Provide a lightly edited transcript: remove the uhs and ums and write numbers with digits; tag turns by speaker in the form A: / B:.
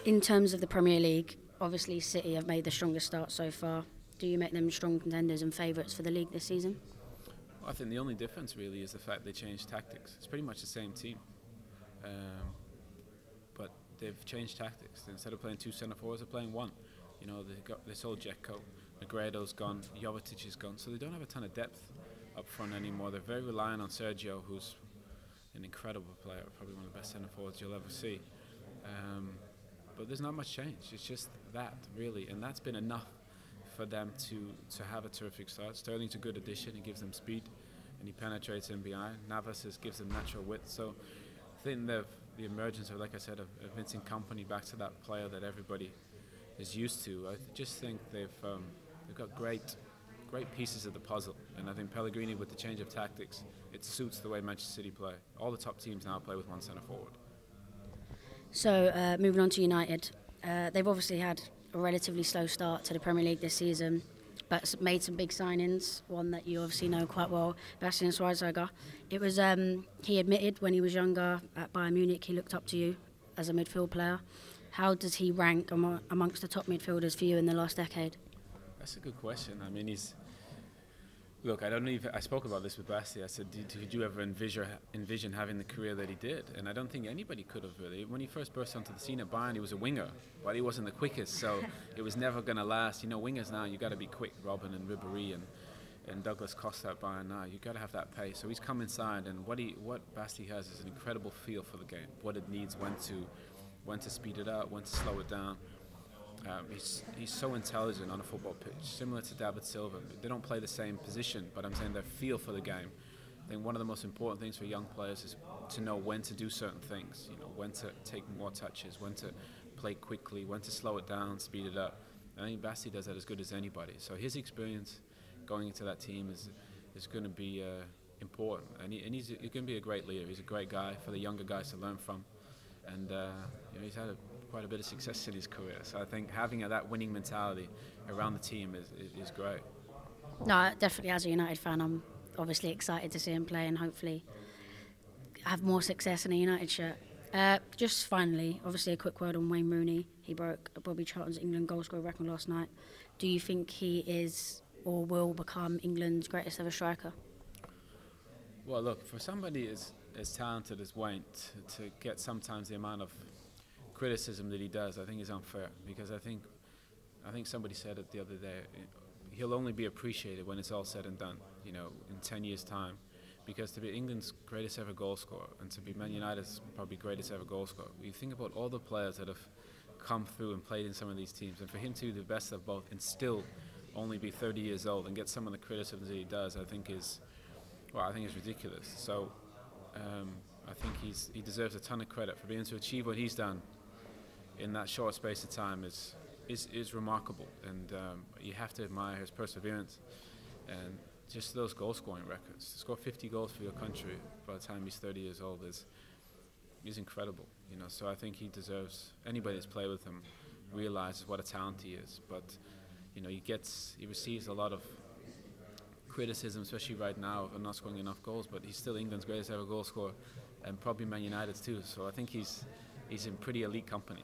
A: In terms of the Premier League, obviously City have made the strongest start so far. Do you make them strong contenders and favourites for the league this season?
B: I think the only difference really is the fact they changed tactics. It's pretty much the same team, but they've changed tactics. Instead of playing two centre forwards, they're playing one. You know, they sold Dzeko, Negredo's gone, Jovetic is gone, so they don't have a ton of depth up front anymore. They're very reliant on Sergio, who's an incredible player, probably one of the best centre forwards you'll ever see. But there's not much change. It's just that, really, and that's been enough for them to have a terrific start. Sterling's a good addition. He gives them speed, and he penetrates in behind. Navas gives them natural width. So I think the emergence of, like I said, of Vincent Kompany back to that player that everybody is used to. I just think they've got great pieces of the puzzle, and I think Pellegrini, with the change of tactics, it suits the way Manchester City play. All the top teams now play with one centre forward.
A: So moving on to United, they've obviously had a relatively slow start to the Premier League this season, but made some big signings. One that you obviously know quite well, Bastian Schweinsteiger. It was he admitted when he was younger at Bayern Munich he looked up to you as a midfield player. How does he rank amongst the top midfielders for you in the last decade?
B: That's a good question. I mean, look, I spoke about this with Basti. I said, did you ever envision having the career that he did? And I don't think anybody could have really. When he first burst onto the scene at Bayern, he was a winger, but he wasn't the quickest, so it was never going to last. You know, wingers now, you got to be quick. Robin and Ribéry and Douglas Costa at Bayern now, you got to have that pace. So he's come inside, and what Basti has is an incredible feel for the game, what it needs, when to speed it up, when to slow it down. He's so intelligent on a football pitch, similar to David Silva. They don't play the same position, but I'm saying their feel for the game. I think one of the most important things for young players is to know when to do certain things. You know, when to take more touches, when to play quickly, when to slow it down, speed it up. I think Basti does that as good as anybody. So his experience going into that team is going to be important, and he's going to be a great leader. He's a great guy for the younger guys to learn from, and he's had quite a bit of success in his career. So I think having that winning mentality around the team is great.
A: No, definitely as a United fan, I'm obviously excited to see him play and hopefully have more success in a United shirt. Just finally, obviously a quick word on Wayne Rooney. He broke Bobby Charlton's England goalscorer record last night. Do you think he is or will become England's greatest ever striker?
B: Well, look, for somebody as talented as Wayne to get sometimes the amount of criticism that he does, I think is unfair, because I think somebody said it the other day, he'll only be appreciated when it's all said and done, you know, in 10 years' time, because to be England's greatest ever goal scorer and to be Man United's probably greatest ever goal scorer, you think about all the players that have come through and played in some of these teams, and for him to be the best of both and still only be 30 years old and get some of the criticism that he does, I think is ridiculous. So I think he deserves a ton of credit for being able to achieve what he's done in that short space of time is remarkable, and you have to admire his perseverance and just those goal scoring records. To score 50 goals for your country by the time he's 30 years old is incredible, you know. So I think he deserves, anybody that's played with him realizes what a talent he is. But you know, he receives a lot of criticism, especially right now, of not scoring enough goals, but he's still England's greatest ever goal scorer and probably Man United's too. So I think he's in pretty elite company.